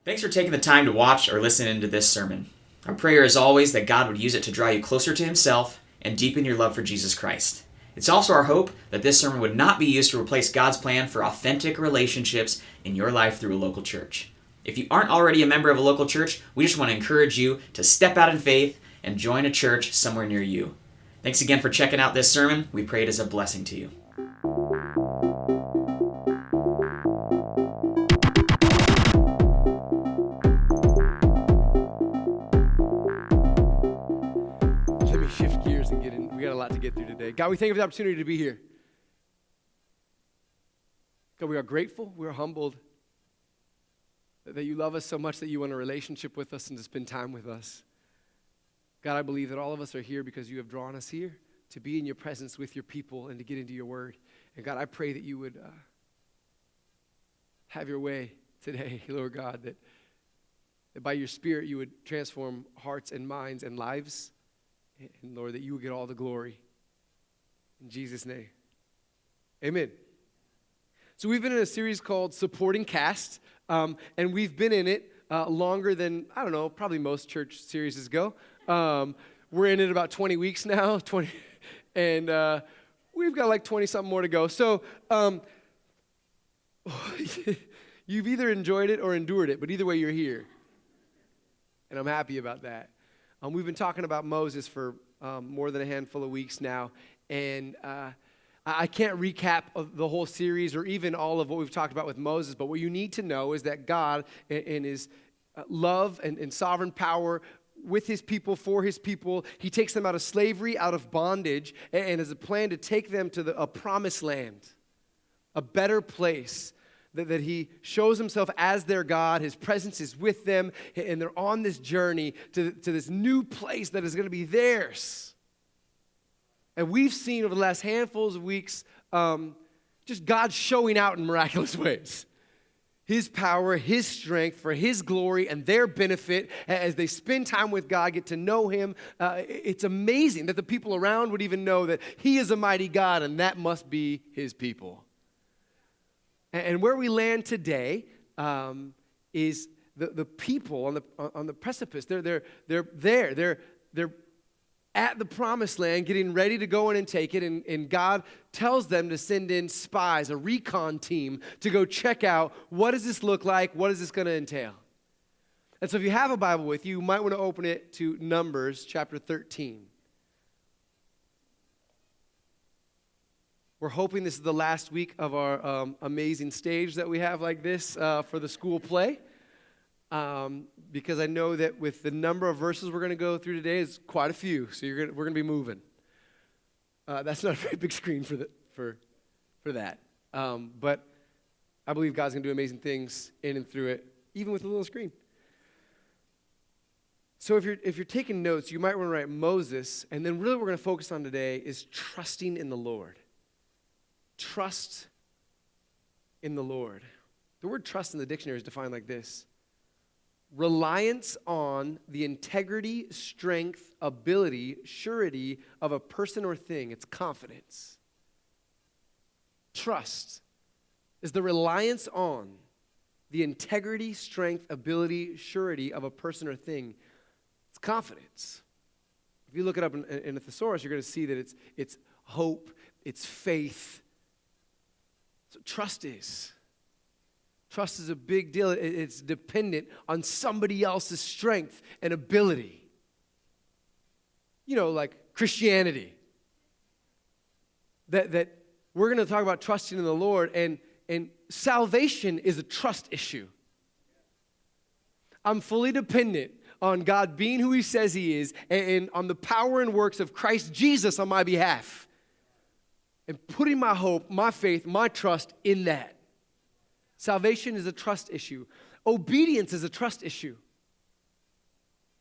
Thanks for taking the time to watch or listen into this sermon. Our prayer is always that God would use it to draw you closer to Himself and deepen your love for Jesus Christ. It's also our hope that this sermon would not be used to replace God's plan for authentic relationships in your life through a local church. If you aren't already a member of a local church, we just want to encourage you to step out in faith and join a church somewhere near you. Thanks again for checking out this sermon. We pray it is a blessing to you. Let me shift gears and get in. We got a lot to get through today. God, we thank you for the opportunity to be here. God, we are grateful. We are humbled that you love us so much that you want a relationship with us and to spend time with us. God, I believe that all of us are here because you have drawn us here to be in your presence with your people and to get into your word. And God, I pray that you would have your way today, Lord God, that by your Spirit you would transform hearts and minds and lives. And Lord, that you would get all the glory. In Jesus' name, amen. So we've been in a series called Supporting Cast, and we've been in it longer than, I don't know, probably most church series go. We're in it about 20 weeks now, and we've got like 20-something more to go. So you've either enjoyed it or endured it, but either way, you're here, and I'm happy about that. We've been talking about Moses for more than a handful of weeks now, and I can't recap the whole series or even all of what we've talked about with Moses, but what you need to know is that God, in His love and sovereign power with His people, for His people, He takes them out of slavery, out of bondage, and has a plan to take them to a promised land, a better place. That He shows Himself as their God, His presence is with them, and they're on this journey to this new place that is going to be theirs. And we've seen over the last handfuls of weeks just God showing out in miraculous ways. His power, His strength for His glory and their benefit as they spend time with God, get to know Him. It's amazing that the people around would even know that He is a mighty God and that must be His people. And where we land today is the people on the precipice. They're there. They're at the promised land, getting ready to go in and take it. And God tells them to send in spies, a recon team, to go check out what does this look like, what is this going to entail. And so if you have a Bible with you, you might want to open it to Numbers chapter 13. We're hoping this is the last week of our amazing stage that we have like this for the school play. Because I know that with the number of verses we're going to go through today is quite a few. So we're going to be moving. That's not a very big screen for that. But I believe God's going to do amazing things in and through it, even with a little screen. So if you're taking notes, you might want to write Moses, and then really what we're going to focus on today is trusting in the Lord. Trust in the Lord. The word trust in the dictionary is defined like this: reliance on the integrity, strength, ability, surety of a person or thing. It's confidence. Trust is the reliance on the integrity, strength, ability, surety of a person or thing. It's confidence. If you look it up in a thesaurus, you're going to see that it's hope, it's faith. So trust is a big deal. It's dependent on somebody else's strength and ability. You know, like Christianity. That we're going to talk about trusting in the Lord, and salvation is a trust issue. I'm fully dependent on God being who He says He is, and on the power and works of Christ Jesus on my behalf. And putting my hope, my faith, my trust in that. Salvation is a trust issue. Obedience is a trust issue.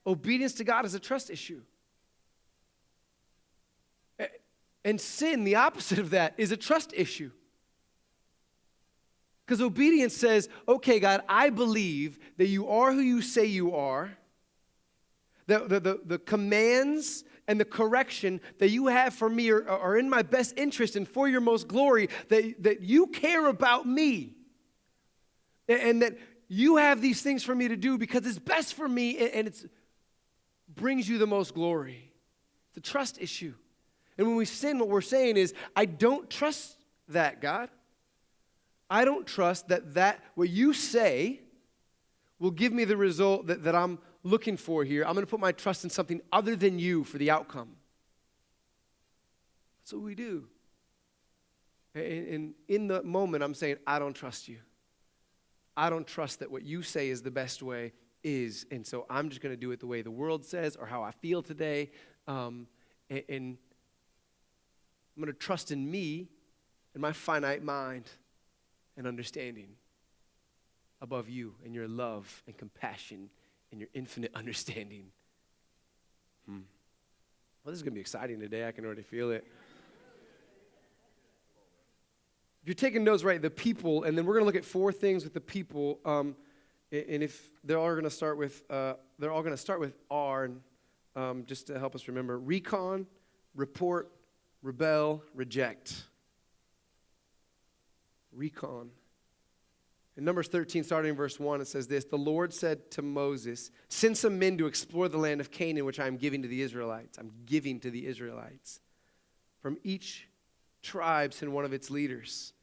Obedience to God is a trust issue. And sin, the opposite of that, is a trust issue. Because obedience says, okay, God, I believe that you are who you say you are. The commands and the correction that you have for me are in my best interest and for your most glory, that you care about me. And that you have these things for me to do because it's best for me and it brings you the most glory. It's a trust issue. And when we sin, what we're saying is, I don't trust that, God. I don't trust that what you say will give me the result that I'm looking for here. I'm going to put my trust in something other than you for the outcome. That's what we do. And in the moment, I'm saying, I don't trust you. I don't trust that what you say is the best way is. And so I'm just going to do it the way the world says or how I feel today. And I'm going to trust in me and my finite mind and understanding above you and your love and compassion and your infinite understanding. Well, this is going to be exciting today. I can already feel it. If you're taking notes, right, the people, and then we're going to look at 4 things with the people, and if they're all going to start with, R, and just to help us remember: recon, report, rebel, reject. Recon. In Numbers 13, starting in verse 1, it says this: the Lord said to Moses, send some men to explore the land of Canaan, which I am giving to the Israelites. I'm giving to the Israelites. From each tribe, send one of its leaders.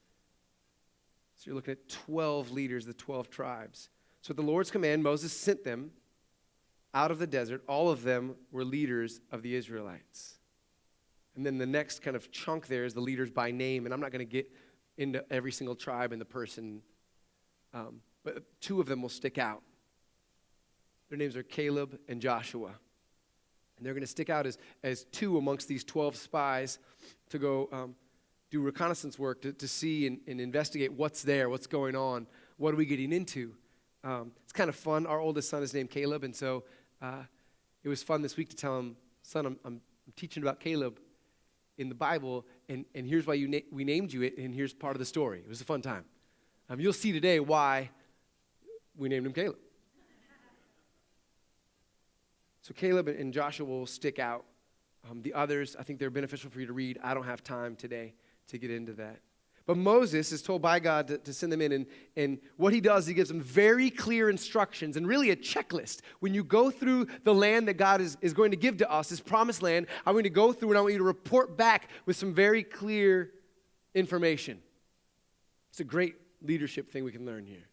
So you're looking at 12 leaders, the 12 tribes. So at the Lord's command, Moses sent them out of the desert. All of them were leaders of the Israelites. And then the next kind of chunk there is the leaders by name. And I'm not going to get into every single tribe and the person, but 2 of them will stick out. Their names are Caleb and Joshua. And they're going to stick out as 2 amongst these 12 spies to go do reconnaissance work to see and investigate what's there, what's going on, what are we getting into. It's kind of fun. Our oldest son is named Caleb, and so it was fun this week to tell him, son, I'm teaching about Caleb in the Bible, and here's why we named you it, and here's part of the story. It was a fun time. You'll see today why we named him Caleb. So Caleb and Joshua will stick out. The others, I think they're beneficial for you to read. I don't have time today to get into that. But Moses is told by God to send them in, and what he does, he gives them very clear instructions and really a checklist. When you go through the land that God is going to give to us, this promised land, I'm going to go through and I want you to report back with some very clear information. It's a great leadership thing we can learn here.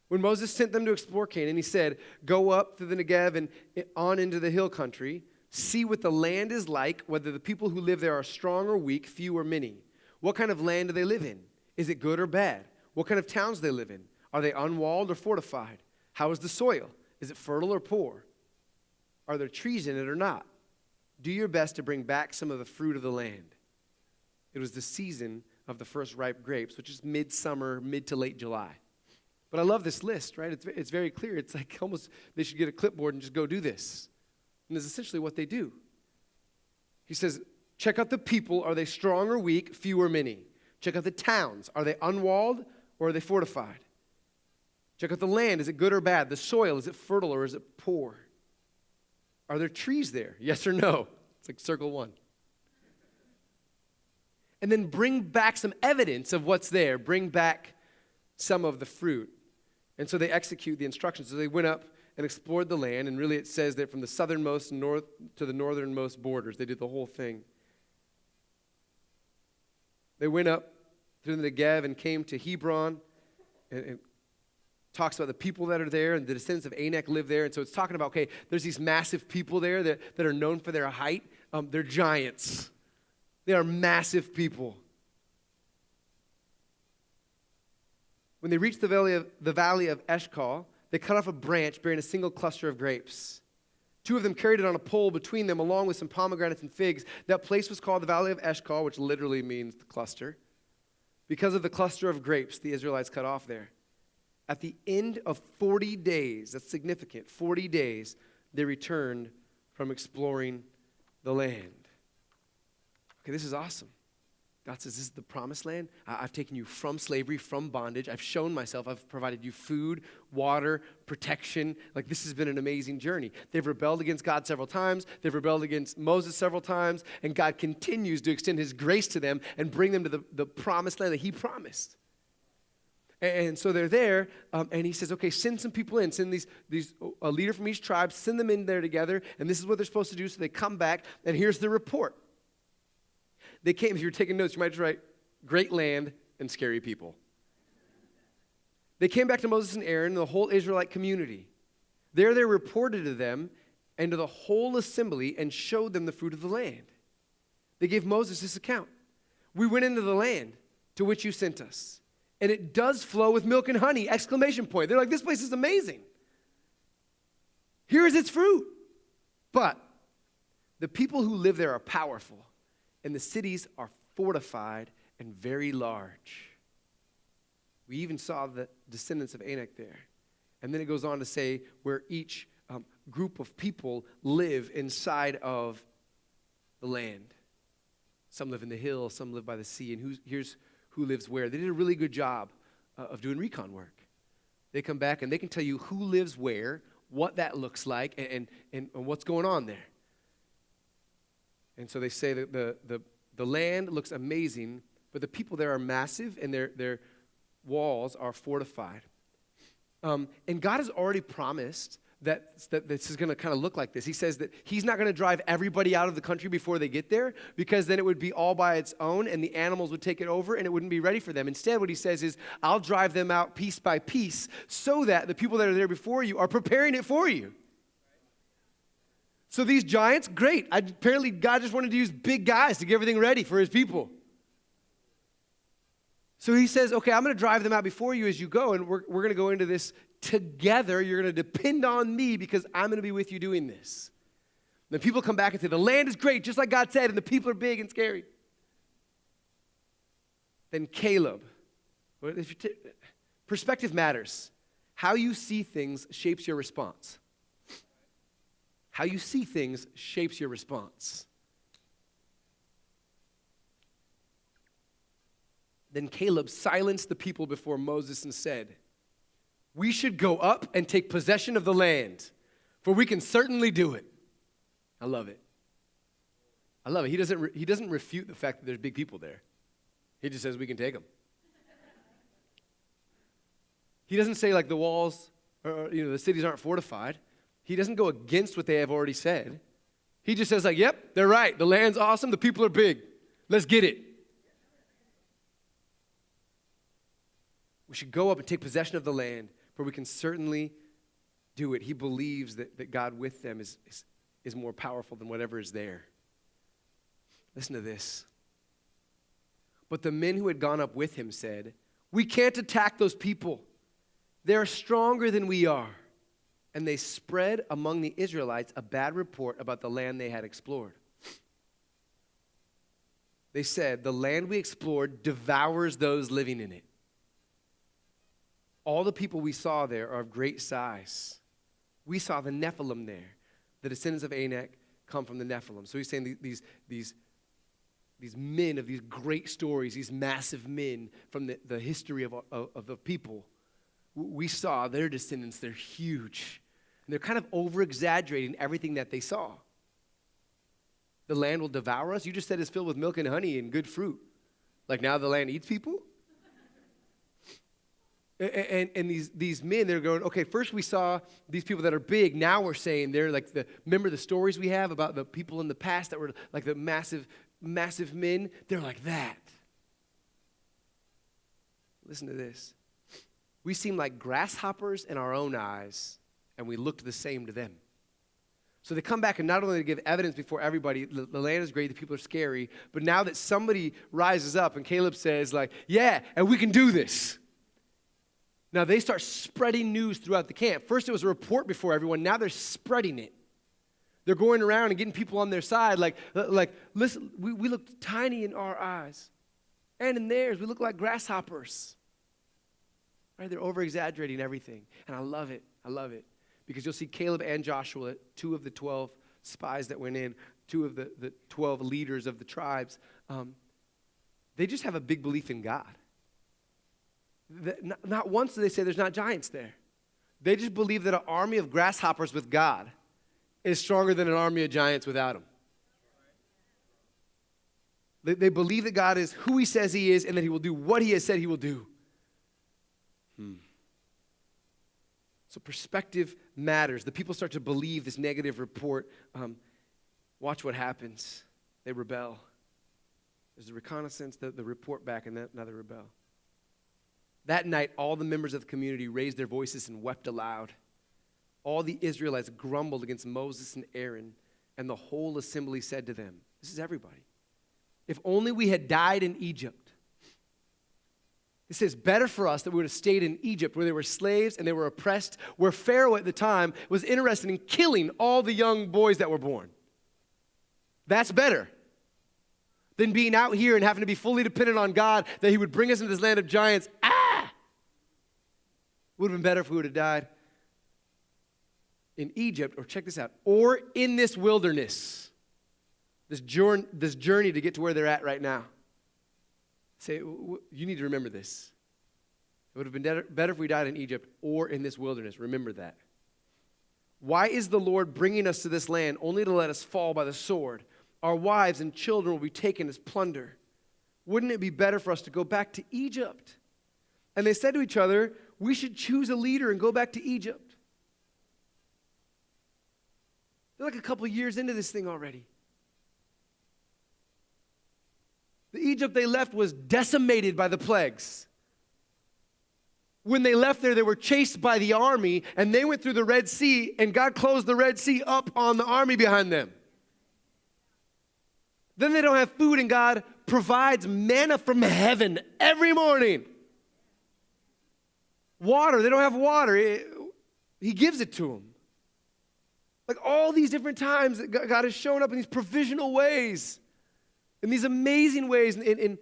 When Moses sent them to explore Canaan, he said, go up through the Negev and on into the hill country, see what the land is like, whether the people who live there are strong or weak, few or many. What kind of land do they live in? Is it good or bad? What kind of towns do they live in? Are they unwalled or fortified? How is the soil? Is it fertile or poor? Are there trees in it or not? Do your best to bring back some of the fruit of the land. It was the season of the first ripe grapes, which is midsummer, mid to late July. But I love this list, right? It's very clear. It's like almost they should get a clipboard and just go do this. And that's essentially what they do. He says, check out the people. Are they strong or weak, few or many? Check out the towns. Are they unwalled or are they fortified? Check out the land. Is it good or bad? The soil, is it fertile or is it poor? Are there trees there? Yes or no? It's like circle 1. And then bring back some evidence of what's there. Bring back some of the fruit. And so they execute the instructions. So they went up and explored the land, and really it says that from the southernmost north to the northernmost borders, they did the whole thing. They went up through the Negev and came to Hebron, and it talks about the people that are there, and the descendants of Anak live there. And so it's talking about, okay, there's these massive people there that are known for their height. They're giants. They are massive people. When they reached the valley of Eshcol, they cut off a branch bearing a single cluster of grapes. 2 of them carried it on a pole between them, along with some pomegranates and figs. That place was called the Valley of Eshcol, which literally means the cluster, because of the cluster of grapes the Israelites cut off there. At the end of 40 days, that's significant, 40 days, they returned from exploring the land. Okay, this is awesome. God says, this is the promised land. I've taken you from slavery, from bondage. I've shown myself. I've provided you food, water, protection. Like, this has been an amazing journey. They've rebelled against God several times. They've rebelled against Moses several times. And God continues to extend his grace to them and bring them to the promised land that he promised. And so they're there, and he says, okay, send some people in. Send a leader from each tribe, send them in there together, and this is what they're supposed to do. So they come back, and here's the report. They came, if you're taking notes, you might just write, great land and scary people. They came back to Moses and Aaron and the whole Israelite community. There they reported to them and to the whole assembly and showed them the fruit of the land. They gave Moses this account. We went into the land to which you sent us, and it does flow with milk and honey, exclamation point. They're like, this place is amazing. Here is its fruit. But the people who live there are powerful, and the cities are fortified and very large. We even saw the descendants of Anak there. And then it goes on to say where each group of people live inside of the land. Some live in the hills, some live by the sea, and here's who lives where. They did a really good job of doing recon work. They come back and they can tell you who lives where, what that looks like, and what's going on there. And so they say that the land looks amazing, but the people there are massive, and their walls are fortified. And God has already promised that this is going to kind of look like this. He says that he's not going to drive everybody out of the country before they get there, because then it would be all by its own, and the animals would take it over, and it wouldn't be ready for them. Instead, what he says is, I'll drive them out piece by piece so that the people that are there before you are preparing it for you. So these giants, great. Apparently, God just wanted to use big guys to get everything ready for his people. So he says, okay, I'm going to drive them out before you as you go, and we're going to go into this together. You're going to depend on me because I'm going to be with you doing this. And the people come back and say, the land is great, just like God said, and the people are big and scary. Then Caleb. Perspective matters. How you see things shapes your response. How you see things shapes your response. Then Caleb silenced the people before Moses and said, we should go up and take possession of the land, for we can certainly do it. I love it. I love it. He doesn't refute the fact that there's big people there. He just says we can take them. He doesn't say like the walls or the cities aren't fortified. He doesn't go against what they have already said. He just says like, yep, they're right. The land's awesome. The people are big. Let's get it. We should go up and take possession of the land, for we can certainly do it. He believes that God with them is more powerful than whatever is there. Listen to this. But the men who had gone up with him said, we can't attack those people. They're stronger than we are. And they spread among the Israelites a bad report about the land they had explored. They said, the land we explored devours those living in it. All the people we saw there are of great size. We saw the Nephilim there. The descendants of Anak come from the Nephilim. So he's saying these men of these great stories, these massive men from the history of the people, we saw their descendants. They're huge. And they're kind of over-exaggerating everything that they saw. The land will devour us. You just said it's filled with milk and honey and good fruit. Like now the land eats people? And these men, they're going, okay, first we saw these people that are big. Now we're saying they're like remember the stories we have about the people in the past that were like the massive, massive men? They're like that. Listen to this. We seem like grasshoppers in our own eyes, and we looked the same to them. So they come back, and not only to give evidence before everybody, the land is great, the people are scary, but now that somebody rises up, and Caleb says like, yeah, and we can do this. Now, they start spreading news throughout the camp. First, it was a report before everyone. Now they're spreading it. They're going around and getting people on their side. Like listen, we look tiny in our eyes. And in theirs, we look like grasshoppers. Right? They're over-exaggerating everything. And I love it. I love it. Because you'll see Caleb and Joshua, 2 of the 12 spies that went in, 2 of the 12 leaders of the tribes. They just have a big belief in God. Not once do they say there's not giants there. They just believe that an army of grasshoppers with God is stronger than an army of giants without him. They believe that God is who he says he is and that he will do what he has said he will do. So perspective matters. The people start to believe this negative report. Watch what happens. They rebel. There's the reconnaissance, the report back, and then now they rebel. That night, all the members of the community raised their voices and wept aloud. All the Israelites grumbled against Moses and Aaron, and the whole assembly said to them, this is everybody, if only we had died in Egypt. It says, better for us that we would have stayed in Egypt, where they were slaves and they were oppressed, where Pharaoh at the time was interested in killing all the young boys that were born. That's better than being out here and having to be fully dependent on God, that he would bring us into this land of giants. Would have been better if we would have died in Egypt, or check this out, or in this wilderness, this journey to get to where they're at right now. Say, you need to remember this. It would have been better if we died in Egypt or in this wilderness. Remember that. Why is the Lord bringing us to this land only to let us fall by the sword? Our wives and children will be taken as plunder. Wouldn't it be better for us to go back to Egypt? And they said to each other, we should choose a leader and go back to Egypt. They're like a couple years into this thing already. The Egypt they left was decimated by the plagues. When they left there, they were chased by the army, and they went through the Red Sea, and God closed the Red Sea up on the army behind them. Then they don't have food, and God provides manna from heaven every morning. Water, they don't have water. He gives it to them. Like all these different times that God has shown up in these provisional ways, in these amazing ways. And it'd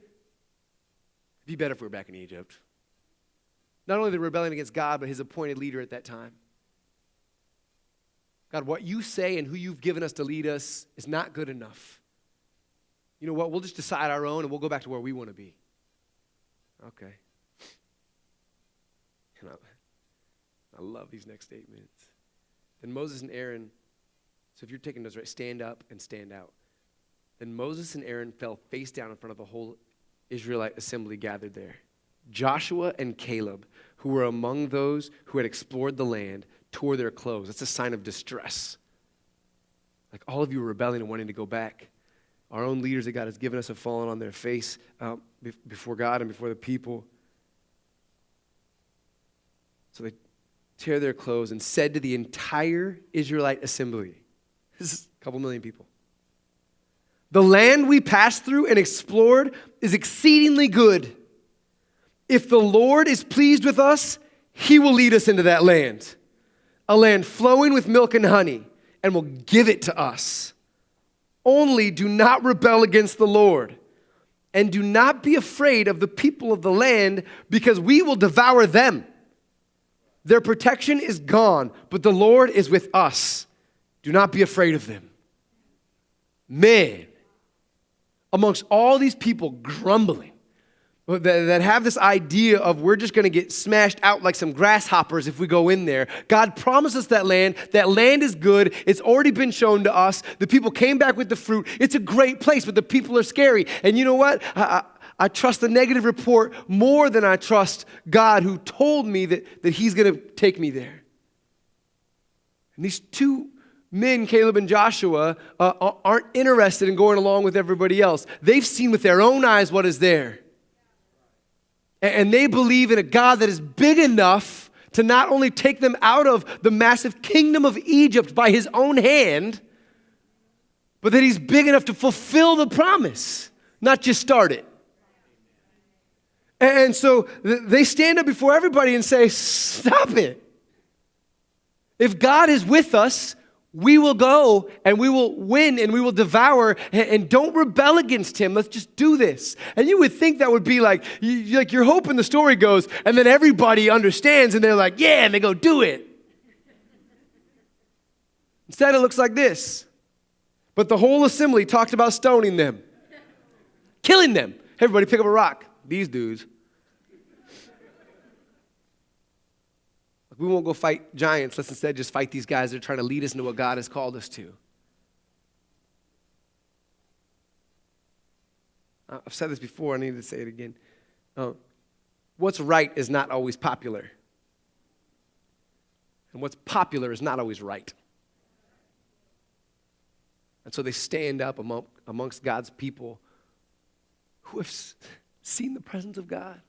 be better if we were back in Egypt. Not only the rebellion against God, but his appointed leader at that time. God, what you say and who you've given us to lead us is not good enough. You know what? We'll just decide our own and we'll go back to where we want to be. Okay. I love these next statements. Then Moses and Aaron, so if you're taking those right, stand up and stand out. Then Moses and Aaron fell face down in front of the whole Israelite assembly gathered there. Joshua and Caleb, who were among those who had explored the land, tore their clothes. That's a sign of distress. Like all of you are rebelling and wanting to go back. Our own leaders that God has given us have fallen on their face before God and before the people. So they tear their clothes and said to the entire Israelite assembly, this is a couple million people, the land we passed through and explored is exceedingly good. If the Lord is pleased with us, he will lead us into that land, a land flowing with milk and honey, and will give it to us. Only do not rebel against the Lord, and do not be afraid of the people of the land, because we will devour them. Their protection is gone, but the Lord is with us. Do not be afraid of them. Man, amongst all these people grumbling, that have this idea of we're just going to get smashed out like some grasshoppers if we go in there. God promised us that land. That land is good. It's already been shown to us. The people came back with the fruit. It's a great place, but the people are scary. And you know what? I trust the negative report more than I trust God, who told me that he's going to take me there. And these two men, Caleb and Joshua, aren't interested in going along with everybody else. They've seen with their own eyes what is there. And they believe in a God that is big enough to not only take them out of the massive kingdom of Egypt by his own hand, but that he's big enough to fulfill the promise, not just start it. And so they stand up before everybody and say, stop it. If God is with us, we will go and we will win and we will devour, and don't rebel against him. Let's just do this. And you would think that would be like you're hoping the story goes and then everybody understands and they're like, yeah, and they go do it. Instead, it looks like this. But the whole assembly talked about stoning them, killing them. Everybody pick up a rock. These dudes. We won't go fight giants. Let's instead just fight these guys that are trying to lead us into what God has called us to. I've said this before. I need to say it again. what's right is not always popular. And what's popular is not always right. And so they stand up amongst God's people who have seen the presence of God,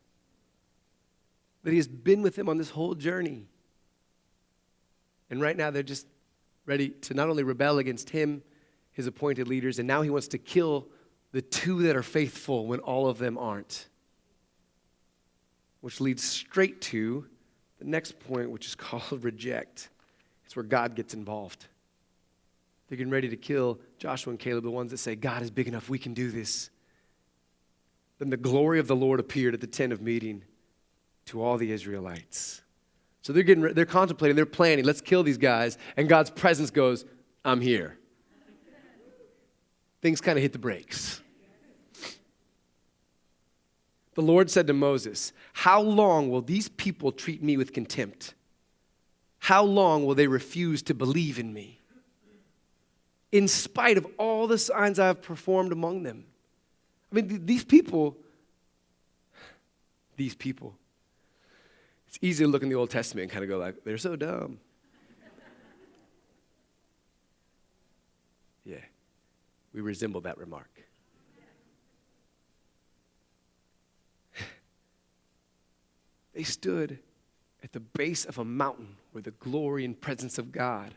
that he has been with them on this whole journey. And right now they're just ready to not only rebel against him, his appointed leaders, and now he wants to kill the two that are faithful when all of them aren't. Which leads straight to the next point, which is called reject. It's where God gets involved. They're getting ready to kill Joshua and Caleb, the ones that say, God is big enough, we can do this. Then the glory of the Lord appeared at the tent of meeting to all the Israelites. So they're contemplating, they're planning, let's kill these guys, and God's presence goes, I'm here. Things kind of hit the brakes. The Lord said to Moses, how long will these people treat me with contempt? How long will they refuse to believe in me? In spite of all the signs I have performed among them. I mean, these people, it's easy to look in the Old Testament and kind of go like, they're so dumb. Yeah, we resemble that remark. They stood at the base of a mountain where the glory and presence of God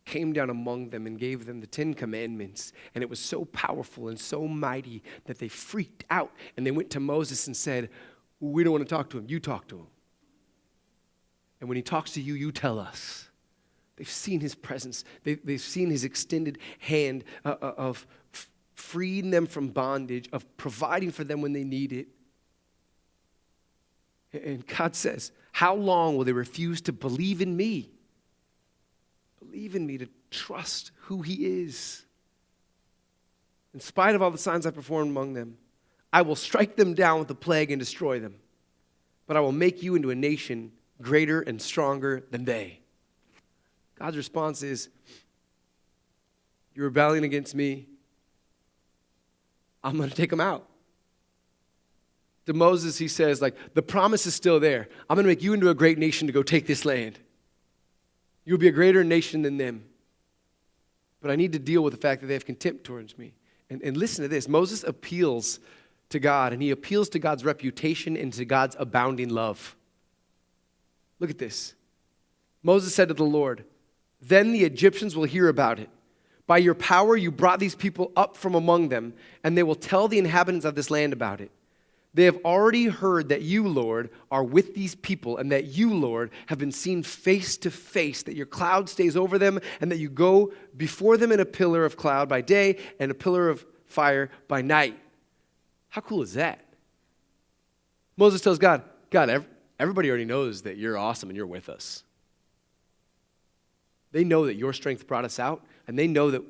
came down among them and gave them the 10 Commandments. And it was so powerful and so mighty that they freaked out. And they went to Moses and said, we don't want to talk to him. You talk to him. And when he talks to you, you tell us. They've seen his presence. They've seen his extended hand of freeing them from bondage, of providing for them when they need it. And God says, how long will they refuse to believe in me? Believe in me, to trust who he is. In spite of all the signs I performed among them, I will strike them down with the plague and destroy them. But I will make you into a nation greater and stronger than they. God's response is, you're rebelling against me. I'm going to take them out. To Moses, he says, like, the promise is still there. I'm going to make you into a great nation to go take this land. You'll be a greater nation than them. But I need to deal with the fact that they have contempt towards me. And listen to this. Moses appeals to God, and he appeals to God's reputation and to God's abounding love. Look at this. Moses said to the Lord, then the Egyptians will hear about it. By your power you brought these people up from among them, and they will tell the inhabitants of this land about it. They have already heard that you, Lord, are with these people, and that you, Lord, have been seen face to face, that your cloud stays over them, and that you go before them in a pillar of cloud by day and a pillar of fire by night. How cool is that? Moses tells God, everybody already knows that you're awesome and you're with us. They know that your strength brought us out, and they know that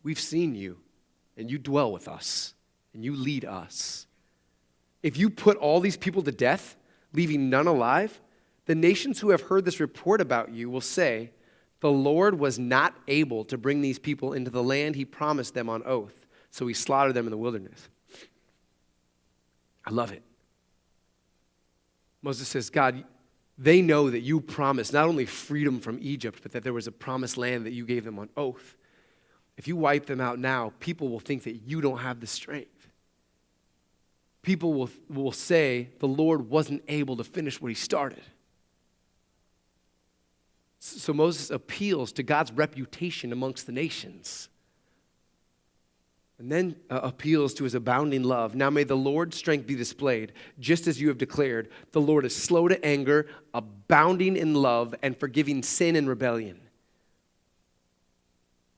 we've seen you, and you dwell with us, and you lead us. If you put all these people to death, leaving none alive, the nations who have heard this report about you will say, the Lord was not able to bring these people into the land he promised them on oath, so he slaughtered them in the wilderness. I love it. Moses says, God, they know that you promised not only freedom from Egypt, but that there was a promised land that you gave them on oath. If you wipe them out now, people will think that you don't have the strength. People will say the Lord wasn't able to finish what he started. So Moses appeals to God's reputation amongst the nations. And then appeals to his abounding love. Now may the Lord's strength be displayed, just as you have declared. The Lord is slow to anger, abounding in love, and forgiving sin and rebellion.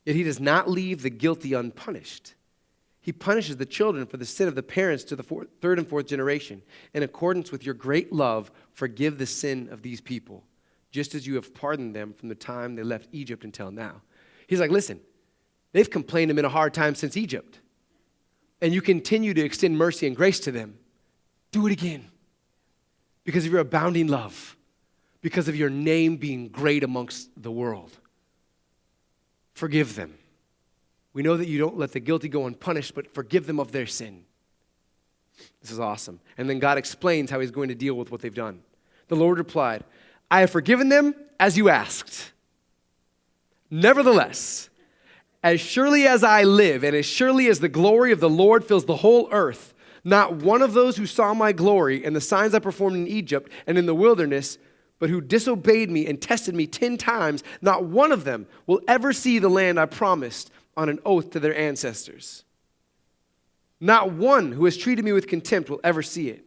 Yet he does not leave the guilty unpunished. He punishes the children for the sin of the parents to the third and fourth generation. In accordance with your great love, forgive the sin of these people, just as you have pardoned them from the time they left Egypt until now. He's like, listen, they've complained to him in a hard time since Egypt. And you continue to extend mercy and grace to them. Do it again. Because of your abounding love. Because of your name being great amongst the world. Forgive them. We know that you don't let the guilty go unpunished, but forgive them of their sin. This is awesome. And then God explains how he's going to deal with what they've done. The Lord replied, I have forgiven them as you asked. Nevertheless, as surely as I live, and as surely as the glory of the Lord fills the whole earth, not one of those who saw my glory and the signs I performed in Egypt and in the wilderness, but who disobeyed me and tested me 10 times, not one of them will ever see the land I promised on an oath to their ancestors. Not one who has treated me with contempt will ever see it.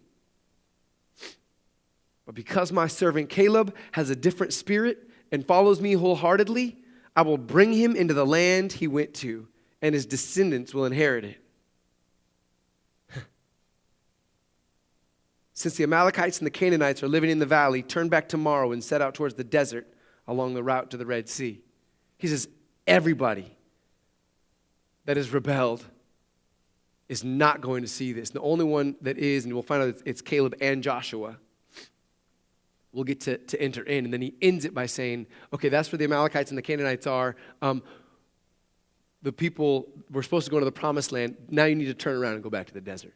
But because my servant Caleb has a different spirit and follows me wholeheartedly, I will bring him into the land he went to, and his descendants will inherit it. Since the Amalekites and the Canaanites are living in the valley, turn back tomorrow and set out towards the desert along the route to the Red Sea. He says, everybody that has rebelled is not going to see this. The only one that is, and we'll find out it's Caleb and Joshua, will get to enter in. And then he ends it by saying, okay, that's where the Amalekites and the Canaanites are. The people were supposed to go into the promised land. Now you need to turn around and go back to the desert.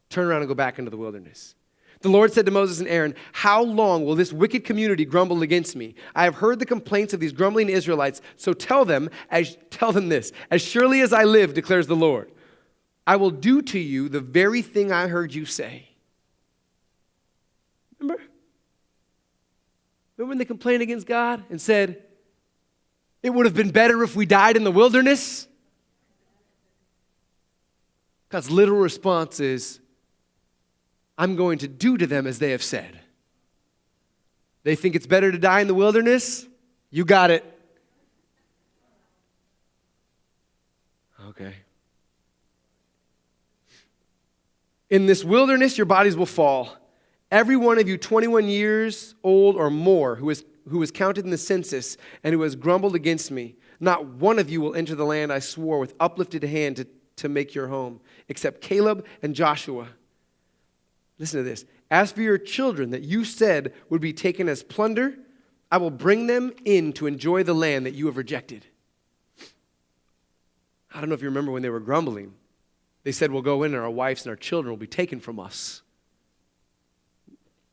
Turn around and go back into the wilderness. The Lord said to Moses and Aaron, how long will this wicked community grumble against me? I have heard the complaints of these grumbling Israelites, so tell them this, as surely as I live, declares the Lord, I will do to you the very thing I heard you say. Remember when they complained against God and said, it would have been better if we died in the wilderness? God's literal response is, I'm going to do to them as they have said. They think it's better to die in the wilderness? You got it. Okay. In this wilderness, your bodies will fall. Every one of you 21 years old or more who was counted in the census and who has grumbled against me, not one of you will enter the land I swore with uplifted hand to make your home, except Caleb and Joshua. Listen to this. As for your children that you said would be taken as plunder, I will bring them in to enjoy the land that you have rejected. I don't know if you remember when they were grumbling. They said, we'll go in and our wives and our children will be taken from us.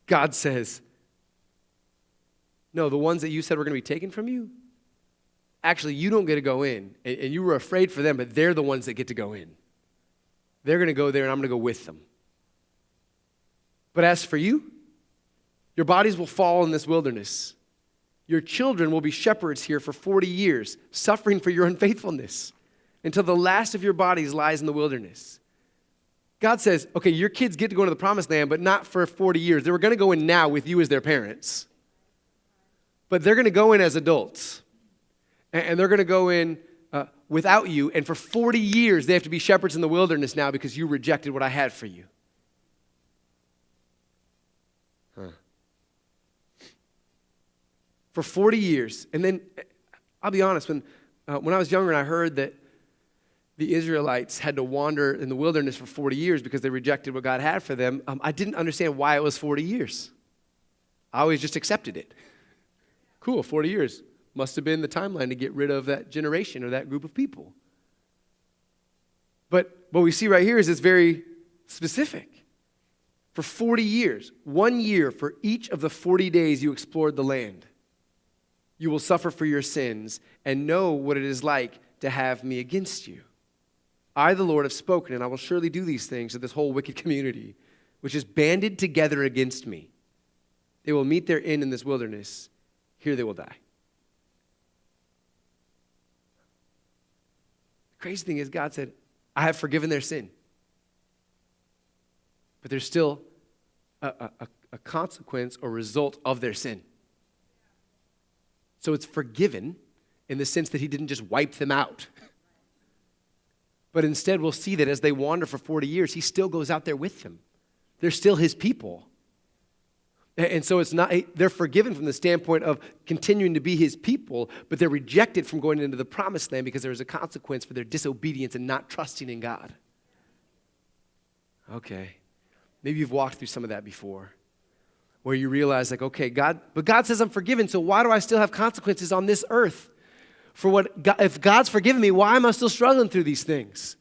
God says, no, the ones that you said were going to be taken from you, actually, you don't get to go in. And you were afraid for them, but they're the ones that get to go in. They're going to go there, and I'm going to go with them. But as for you, your bodies will fall in this wilderness. Your children will be shepherds here for 40 years, suffering for your unfaithfulness, until the last of your bodies lies in the wilderness. God says, okay, your kids get to go into the promised land, but not for 40 years. They were going to go in now with you as their parents. But they're going to go in as adults. And they're going to go in without you. And for 40 years, they have to be shepherds in the wilderness now because you rejected what I had for you. For 40 years. And then, I'll be honest, when I was younger and I heard that the Israelites had to wander in the wilderness for 40 years because they rejected what God had for them, I didn't understand why it was 40 years. I always just accepted it. Cool, 40 years. Must have been the timeline to get rid of that generation or that group of people. But what we see right here is it's very specific. For 40 years, 1 year for each of the 40 days you explored the land, you will suffer for your sins and know what it is like to have me against you. I, the Lord, have spoken, and I will surely do these things to this whole wicked community, which is banded together against me. They will meet their end in this wilderness. Here they will die. The crazy thing is God said, I have forgiven their sin. But there's still a consequence or result of their sin. So it's forgiven in the sense that he didn't just wipe them out. But instead we'll see that as they wander for 40 years, he still goes out there with them. They're still his people. And so it's not, they're forgiven from the standpoint of continuing to be his people, but they're rejected from going into the promised land because there is a consequence for their disobedience and not trusting in God. Okay. Maybe you've walked through some of that before, where you realize like, okay, God says I'm forgiven, so why do I still have consequences on this earth? If God's forgiven me, why am I still struggling through these things?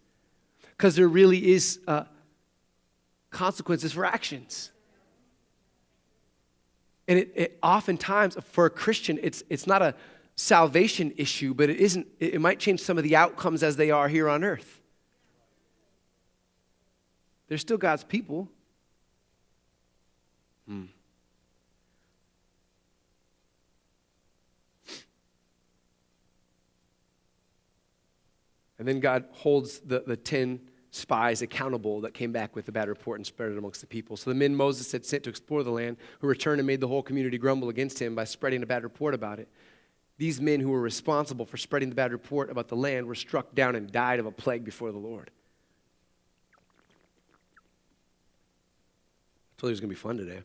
Because there really is consequences for actions. And it oftentimes, for a Christian, it's not a salvation issue, but it might change some of the outcomes as they are here on earth. They're still God's people. And then God holds the 10 spies accountable that came back with the bad report and spread it amongst the people. So the men Moses had sent to explore the land, who returned and made the whole community grumble against him by spreading a bad report about it. These men who were responsible for spreading the bad report about the land were struck down and died of a plague before the Lord. I told you it was going to be fun today.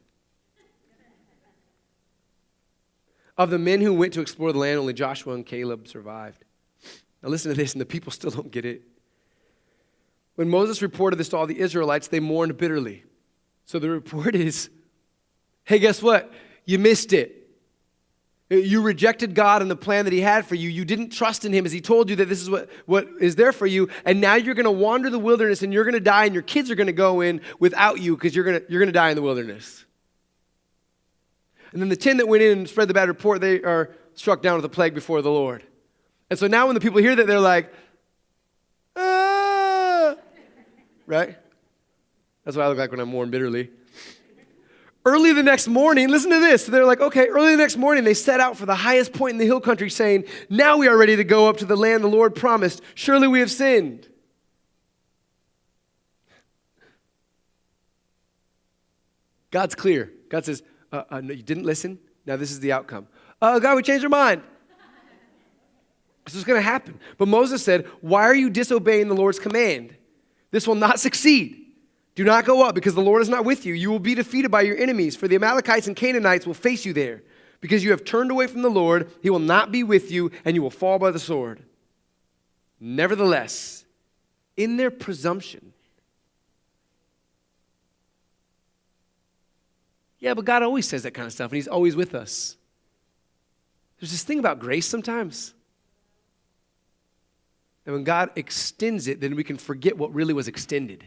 Of the men who went to explore the land, only Joshua and Caleb survived. Now listen to this, and the people still don't get it. When Moses reported this to all the Israelites, they mourned bitterly. So the report is, hey, guess what? You missed it. You rejected God and the plan that he had for you. You didn't trust in him as he told you that this is what is there for you. And now you're going to wander the wilderness and you're going to die and your kids are going to go in without you because you're going to die in the wilderness. And then the 10 that went in and spread the bad report, they are struck down with a plague before the Lord. And so now when the people hear that, they're like, right? That's what I look like when I mourn bitterly. Early the next morning, listen to this. They're like, okay, early the next morning, they set out for the highest point in the hill country, saying, now we are ready to go up to the land the Lord promised. Surely we have sinned. God's clear. God says, no, you didn't listen. Now this is the outcome. God, we changed our mind. This is going to happen. But Moses said, why are you disobeying the Lord's command? This will not succeed. Do not go up, because the Lord is not with you. You will be defeated by your enemies, for the Amalekites and Canaanites will face you there. Because you have turned away from the Lord, he will not be with you, and you will fall by the sword. Nevertheless, in their presumption, yeah, but God always says that kind of stuff, and he's always with us. There's this thing about grace sometimes. And when God extends it, then we can forget what really was extended.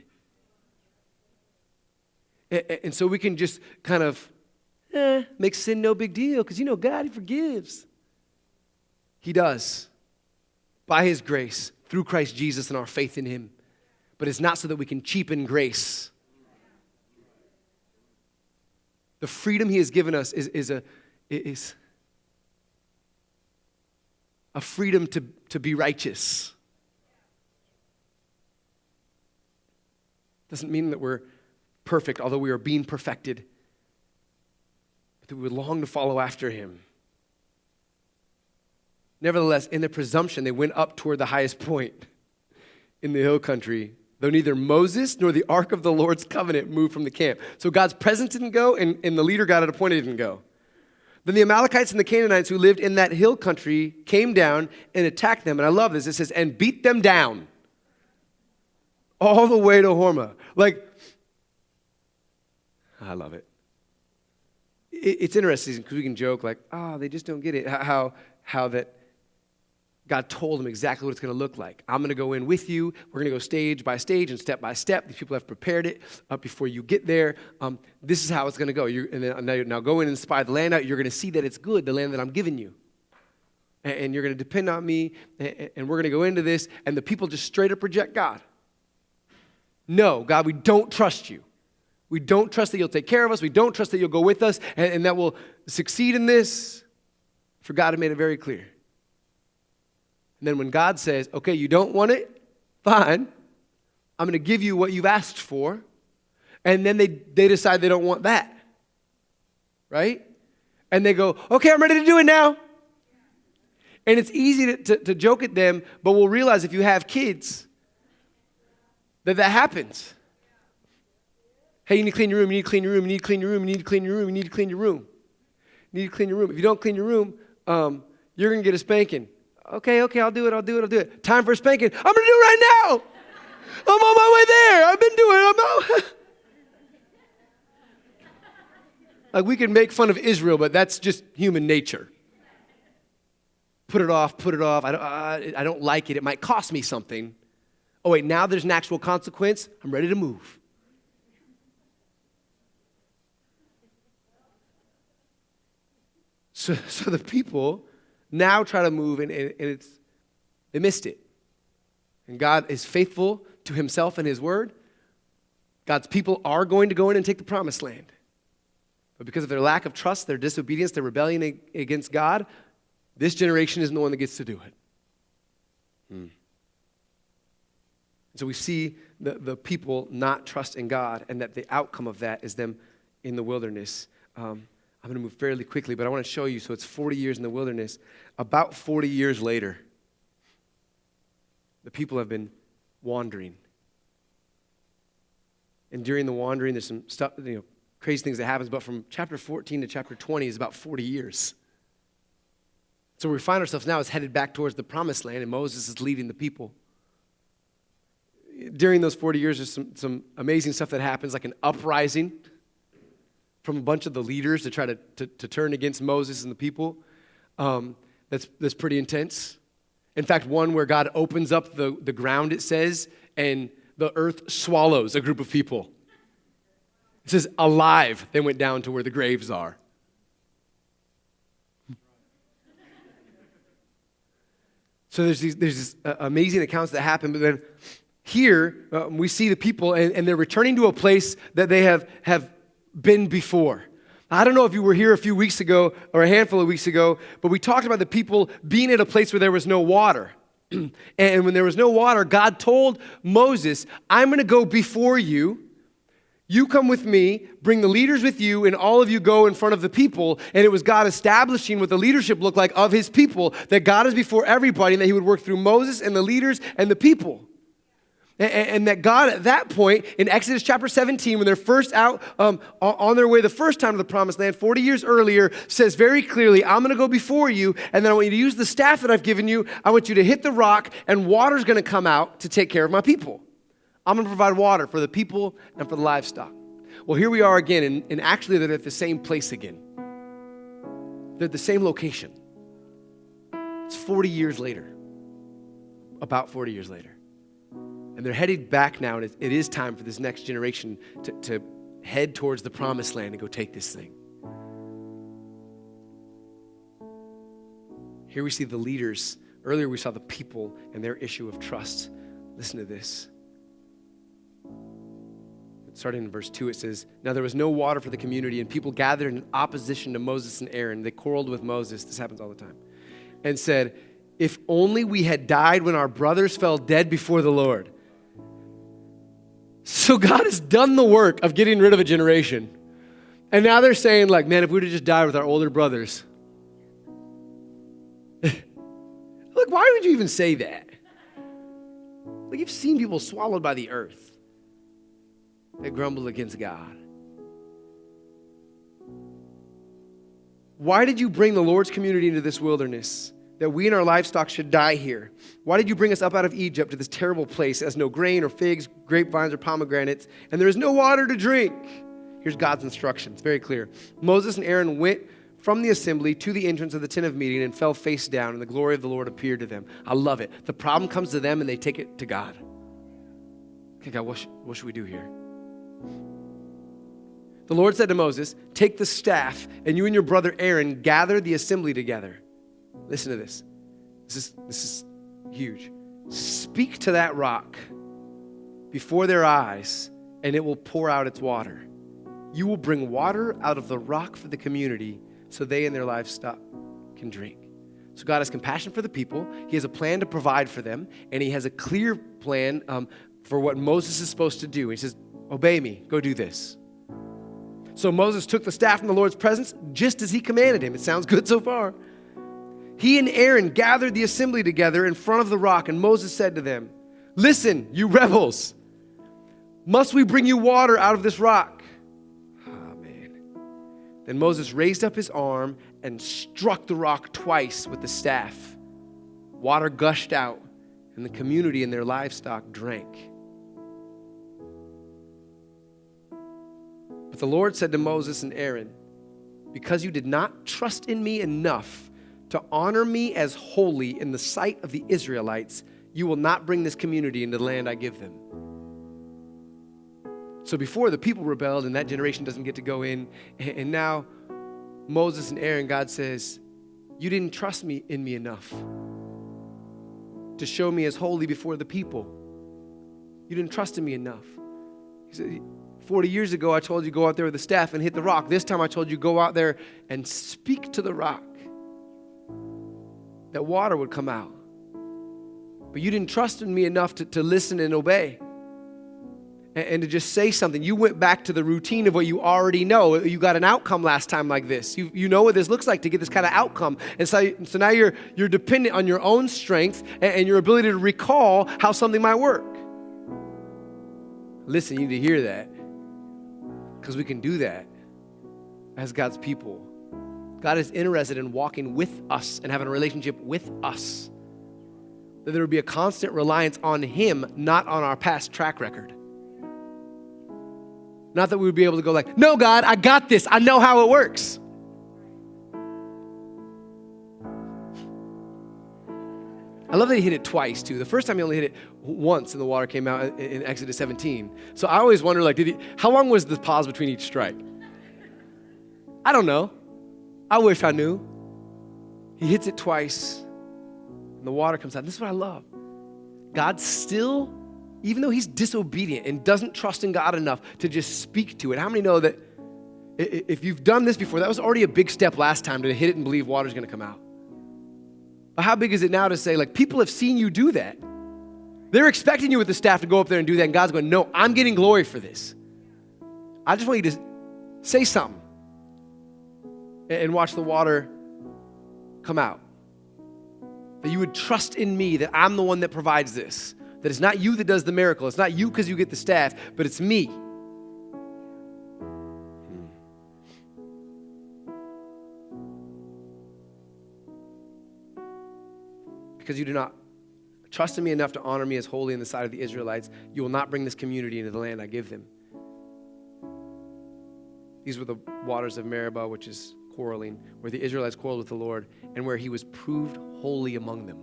And so we can just kind of make sin no big deal because, God, he forgives. He does. By his grace, through Christ Jesus and our faith in him. But it's not so that we can cheapen grace. The freedom he has given us is a freedom to be righteous. Doesn't mean that we're perfect, although we are being perfected, but that we would long to follow after him. Nevertheless, in their presumption, they went up toward the highest point in the hill country, though neither Moses nor the ark of the Lord's covenant moved from the camp. So God's presence didn't go, and the leader God had appointed didn't go. Then the Amalekites and the Canaanites who lived in that hill country came down and attacked them. And I love this. It says, and beat them down all the way to Hormah. I love it. It's interesting because we can joke like, they just don't get it. How that God told them exactly what it's going to look like. I'm going to go in with you. We're going to go stage by stage and step by step. These people have prepared it before you get there. This is how it's going to go. And then now go in and spy the land out. You're going to see that it's good, the land that I'm giving you. And you're going to depend on me. And we're going to go into this. And the people just straight up reject God. No, God, we don't trust you. We don't trust that you'll take care of us. We don't trust that you'll go with us and that we'll succeed in this. For God had made it very clear. And then when God says, okay, you don't want it? Fine. I'm going to give you what you've asked for. And then they decide they don't want that. Right? And they go, okay, I'm ready to do it now. And it's easy to joke at them, but we'll realize if you have kids that happens. Hey, you need to clean your room, you need to clean your room, you need to clean your room, you need to clean your room, you need to clean your room. You need to clean your room. If you don't clean your room, you're going to get a spanking. Okay, I'll do it. Time for a spanking. I'm going to do it right now. I'm on my way there. I've been doing it. Like we can make fun of Israel, but that's just human nature. Put it off. I don't like it. It might cost me something. Oh, wait, now there's an actual consequence. I'm ready to move. So the people now try to move, and they missed it. And God is faithful to himself and his word. God's people are going to go in and take the promised land. But because of their lack of trust, their disobedience, their rebellion against God, this generation isn't the one that gets to do it. So we see the people not trust in God, and that the outcome of that is them in the wilderness. I'm going to move fairly quickly, but I want to show you. So it's 40 years in the wilderness. About 40 years later, the people have been wandering. And during the wandering, there's some stuff, crazy things that happens. But from chapter 14 to chapter 20 is about 40 years. So where we find ourselves now is headed back towards the promised land, and Moses is leading the people. During those 40 years, there's some amazing stuff that happens, like an uprising from a bunch of the leaders to try to turn against Moses and the people. That's pretty intense. In fact, one where God opens up the ground, it says, and the earth swallows a group of people. It says, alive, they went down to where the graves are. So there's these amazing accounts that happen, but then here we see the people, and they're returning to a place that they have been before. I don't know if you were here a few weeks ago or a handful of weeks ago, but we talked about the people being at a place where there was no water. And when there was no water, God told Moses, I'm going to go before you. You come with me, bring the leaders with you, and all of you go in front of the people. And it was God establishing what the leadership looked like of his people, that God is before everybody, and that he would work through Moses and the leaders and the people. And that God, at that point, in Exodus chapter 17, when they're first out on their way the first time to the promised land, 40 years earlier, says very clearly, I'm going to go before you, and then I want you to use the staff that I've given you. I want you to hit the rock, and water's going to come out to take care of my people. I'm going to provide water for the people and for the livestock. Well, here we are again, and actually they're at the same place again. They're at the same location. It's 40 years later, about 40 years later. And they're headed back now, and it is time for this next generation to head towards the promised land and go take this thing. Here we see the leaders. Earlier we saw the people and their issue of trust. Listen to this. Starting in verse 2, it says, Now there was no water for the community, and people gathered in opposition to Moses and Aaron. They quarreled with Moses. This happens all the time. And said, If only we had died when our brothers fell dead before the Lord. So God has done the work of getting rid of a generation. And now they're saying, like, man, if we would have just died with our older brothers. Like, why would you even say that? Like, you've seen people swallowed by the earth. They grumbled against God. Why did you bring the Lord's community into this wilderness, that we and our livestock should die here? Why did you bring us up out of Egypt to this terrible place that has no grain or figs, grapevines or pomegranates, and there is no water to drink? Here's God's instructions, very clear. Moses and Aaron went from the assembly to the entrance of the tent of meeting and fell face down, and the glory of the Lord appeared to them. I love it. The problem comes to them, and they take it to God. Okay, God, what should we do here? The Lord said to Moses, Take the staff, and you and your brother Aaron gather the assembly together. Listen to this. This is huge. Speak to that rock before their eyes, and it will pour out its water. You will bring water out of the rock for the community so they and their livestock can drink. So God has compassion for the people. He has a plan to provide for them, and he has a clear plan for what Moses is supposed to do. He says, obey me, go do this. So Moses took the staff from the Lord's presence just as he commanded him. It sounds good so far. He and Aaron gathered the assembly together in front of the rock, and Moses said to them, Listen, you rebels, must we bring you water out of this rock? Oh, man. Then Moses raised up his arm and struck the rock twice with the staff. Water gushed out, and the community and their livestock drank. But the Lord said to Moses and Aaron, Because you did not trust in me enough to honor me as holy in the sight of the Israelites, you will not bring this community into the land I give them. So before the people rebelled and that generation doesn't get to go in, and now Moses and Aaron, God says, you didn't trust me in me enough to show me as holy before the people. You didn't trust in me enough. He said, 40 years ago, I told you go out there with the staff and hit the rock. This time I told you go out there and speak to the rock. That water would come out. But you didn't trust in me enough to listen and obey. And to just say something. You went back to the routine of what you already know. You got an outcome last time like this. You know what this looks like to get this kind of outcome. And so now you're dependent on your own strength and your ability to recall how something might work. Listen, you need to hear that. Because we can do that as God's people. God is interested in walking with us and having a relationship with us. That there would be a constant reliance on Him, not on our past track record. Not that we would be able to go like, no, God, I got this. I know how it works. I love that He hit it twice, too. The first time He only hit it once and the water came out in Exodus 17. So I always wonder, like, how long was the pause between each strike? I don't know. I wish I knew. He hits it twice and the water comes out. This is what I love. God still, even though He's disobedient and doesn't trust in God enough to just speak to it. How many know that if you've done this before, that was already a big step last time to hit it and believe water's going to come out. But how big is it now to say, like, people have seen you do that. They're expecting you with the staff to go up there and do that, and God's going, no, I'm getting glory for this. I just want you to say something and watch the water come out. That you would trust in me, that I'm the one that provides this. That it's not you that does the miracle. It's not you because you get the staff, but it's me. Because you do not trust in me enough to honor me as holy in the sight of the Israelites, you will not bring this community into the land I give them. These were the waters of Meribah, which is quarreling, where the Israelites quarreled with the Lord, and where He was proved holy among them.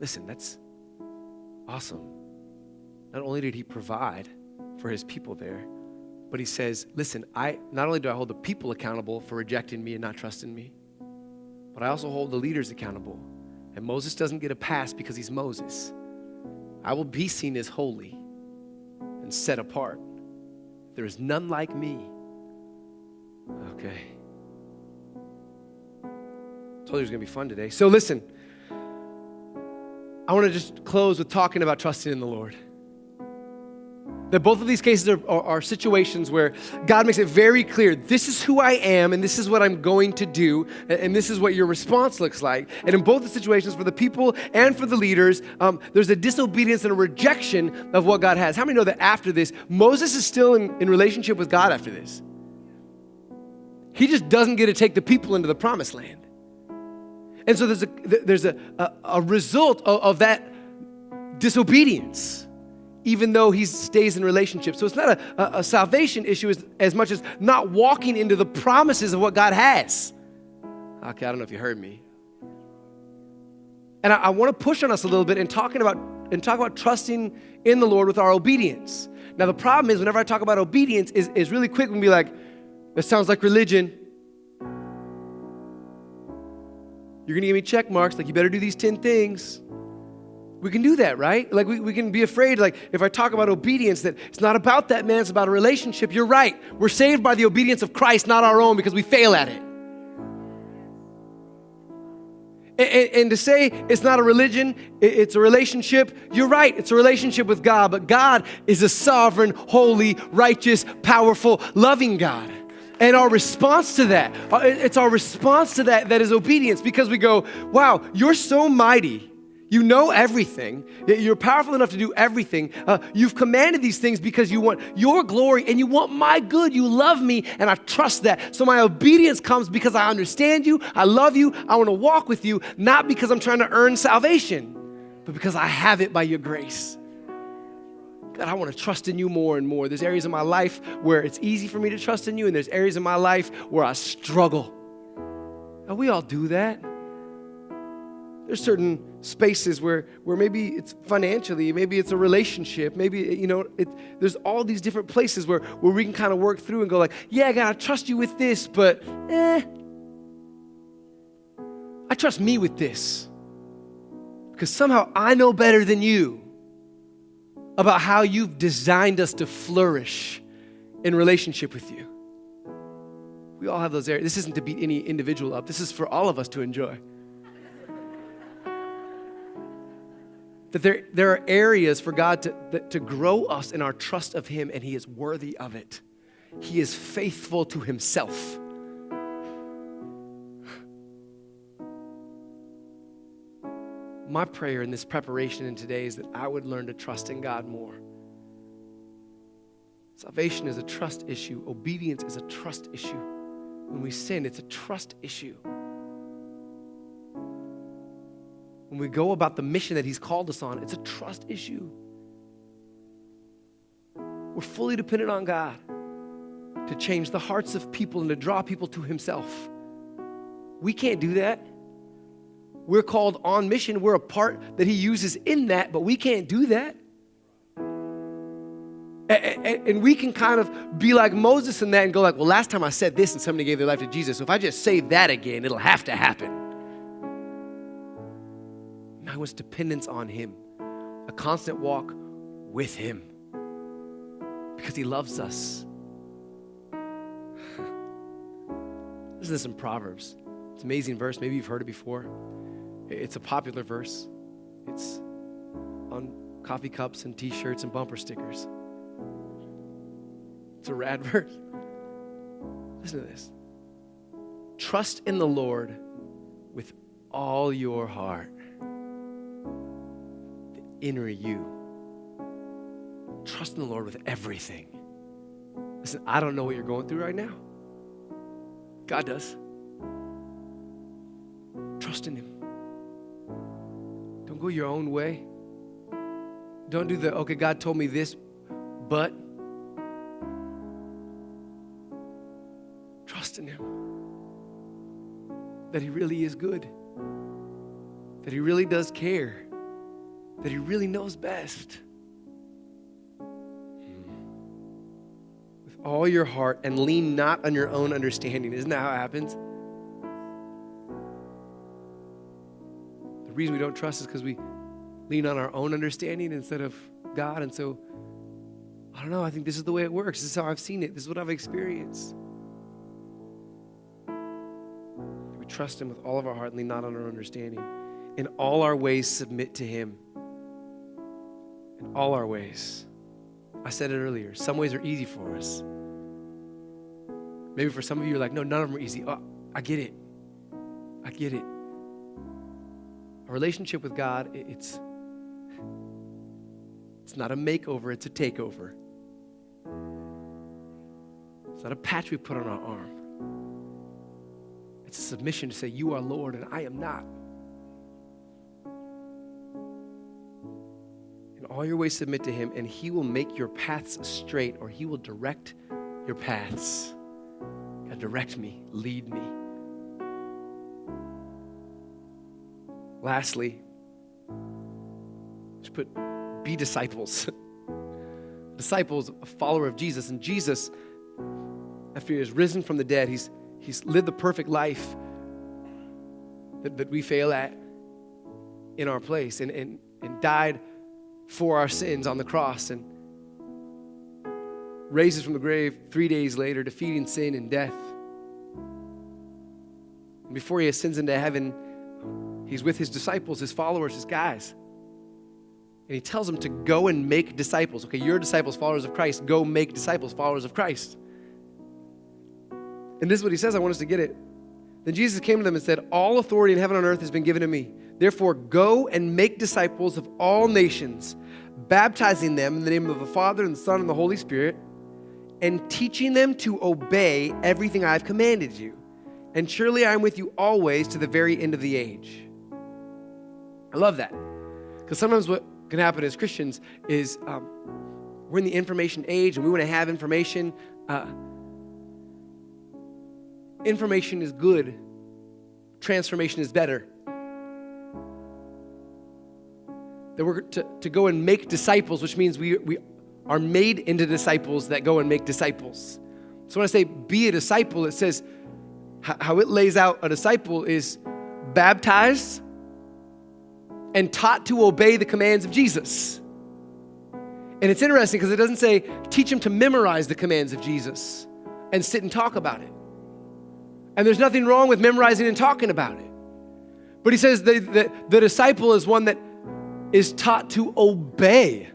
Listen, that's awesome. Not only did He provide for His people there, but He says, listen, not only do I hold the people accountable for rejecting me and not trusting me, but I also hold the leaders accountable. And Moses doesn't get a pass because he's Moses. I will be seen as holy and set apart. There is none like me. Okay. Told you it was going to be fun today. So listen, I want to just close with talking about trusting in the Lord. That both of these cases are situations where God makes it very clear, this is who I am, and this is what I'm going to do, and this is what your response looks like. And in both the situations, for the people and for the leaders, there's a disobedience and a rejection of what God has. How many know that after this, Moses is still in relationship with God after this? He just doesn't get to take the people into the promised land. And so there's a result of that disobedience, even though he stays in relationship. So it's not a salvation issue as much as not walking into the promises of what God has. Okay, I don't know if you heard me. And I want to push on us a little bit and talk about trusting in the Lord with our obedience. Now the problem is whenever I talk about obedience is really quick and be like, that sounds like religion. You're going to give me check marks, like you better do these 10 things. We can do that, right? Like we can be afraid, like if I talk about obedience, that it's not about that, man, it's about a relationship. You're right. We're saved by the obedience of Christ, not our own, because we fail at it. And to say it's not a religion, it's a relationship, you're right. It's a relationship with God, but God is a sovereign, holy, righteous, powerful, loving God. And our response to that, it's our response to that is obedience, because we go, wow, you're so mighty. You know everything. You're powerful enough to do everything. You've commanded these things because you want your glory and you want my good. You love me and I trust that. So my obedience comes because I understand you. I love you. I want to walk with you, not because I'm trying to earn salvation, but because I have it by your grace. God, I want to trust in you more and more. There's areas in my life where it's easy for me to trust in you, and there's areas in my life where I struggle. And we all do that. There's certain spaces where maybe it's financially, maybe it's a relationship, maybe, there's all these different places where we can kind of work through and go like, yeah, God, I trust you with this, but I trust me with this. Because somehow I know better than you about how you've designed us to flourish in relationship with you. We all have those areas. This isn't to beat any individual up. This is for all of us to enjoy. That there are areas for God to grow us in our trust of Him, and He is worthy of it. He is faithful to Himself. My prayer in this preparation in today is that I would learn to trust in God more. Salvation is a trust issue. Obedience is a trust issue. When we sin, it's a trust issue. When we go about the mission that He's called us on, it's a trust issue. We're fully dependent on God to change the hearts of people and to draw people to Himself. We can't do that. We're called on mission. We're a part that He uses in that, but we can't do that. And we can kind of be like Moses in that and go like, well, last time I said this and somebody gave their life to Jesus, so if I just say that again, it'll have to happen. Now it's dependence on Him, a constant walk with Him because He loves us. Listen to this in Proverbs. It's an amazing verse. Maybe you've heard it before. It's a popular verse. It's on coffee cups and t-shirts and bumper stickers. It's a rad verse. Listen to this. Trust in the Lord with all your heart. The inner you. Trust in the Lord with everything. Listen, I don't know what you're going through right now. God does. Trust in Him. Don't go your own way. Don't do the, okay, God told me this, but trust in Him. That He really is good. That He really does care. That He really knows best. With all your heart and lean not on your own understanding. Isn't that how it happens? The reason we don't trust is because we lean on our own understanding instead of God. And so, I don't know, I think this is the way it works. This is how I've seen it. This is what I've experienced. We trust Him with all of our heart and lean not on our understanding. In all our ways, submit to Him. In all our ways. I said it earlier. Some ways are easy for us. Maybe for some of you, you're like, no, none of them are easy. Oh, I get it. I get it. A relationship with God, it's not a makeover, it's a takeover. It's not a patch we put on our arm. It's a submission to say, you are Lord and I am not. In all your ways submit to Him, and He will make your paths straight, or He will direct your paths. God, direct me, lead me. Lastly, just put, be disciples. Disciples, a follower of Jesus. And Jesus, after He has risen from the dead, He's lived the perfect life that we fail at in our place and died for our sins on the cross and raises from the grave 3 days later, defeating sin and death. And before He ascends into heaven, He's with His disciples, His followers, His guys. And He tells them to go and make disciples. Okay, you're disciples, followers of Christ. Go make disciples, followers of Christ. And this is what He says. I want us to get it. Then Jesus came to them and said, all authority in heaven and on earth has been given to me. Therefore, go and make disciples of all nations, baptizing them in the name of the Father and the Son and the Holy Spirit, and teaching them to obey everything I have commanded you. And surely I am with you always to the very end of the age. I love that. Because sometimes what can happen as Christians is we're in the information age and we want to have information. Information is good. Transformation is better. that we're to go and make disciples, which means we are made into disciples that go and make disciples. So when I say be a disciple, it says how it lays out a disciple is baptized and taught to obey the commands of Jesus. And it's interesting because it doesn't say teach them to memorize the commands of Jesus and sit and talk about it. And there's nothing wrong with memorizing and talking about it. But he says the disciple is one that is taught to obey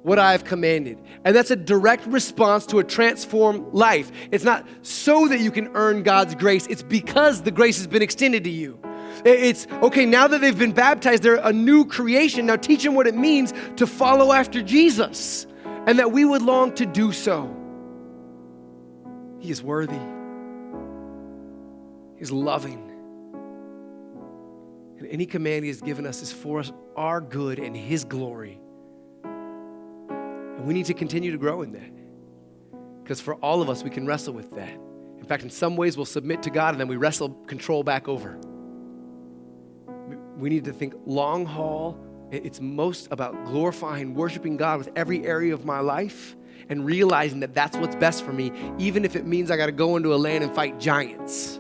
what I've commanded. And that's a direct response to a transformed life. It's not so that you can earn God's grace. It's because the grace has been extended to you. It's, okay, now that they've been baptized, they're a new creation. Now teach them what it means to follow after Jesus and that we would long to do so. He is worthy. He's loving. And any command he has given us is for our good and his glory. And we need to continue to grow in that. Because for all of us, we can wrestle with that. In fact, in some ways, we'll submit to God and then we wrestle control back over. We need to think long haul. It's most about glorifying, worshiping God with every area of my life and realizing that that's what's best for me, even if it means I got to go into a land and fight giants.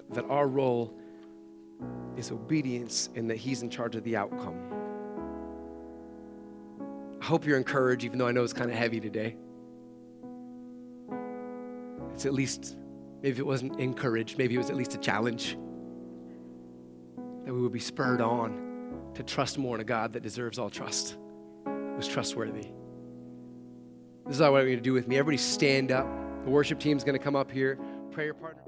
That our role is obedience and that he's in charge of the outcome. I hope you're encouraged, even though I know it's kind of heavy today. It's at least, maybe if it wasn't encouraged, maybe it was at least a challenge. That we would be spurred on to trust more in a God that deserves all trust, who's trustworthy. This is what I want you to do with me. Everybody stand up. The worship team's going to come up here. Prayer partner.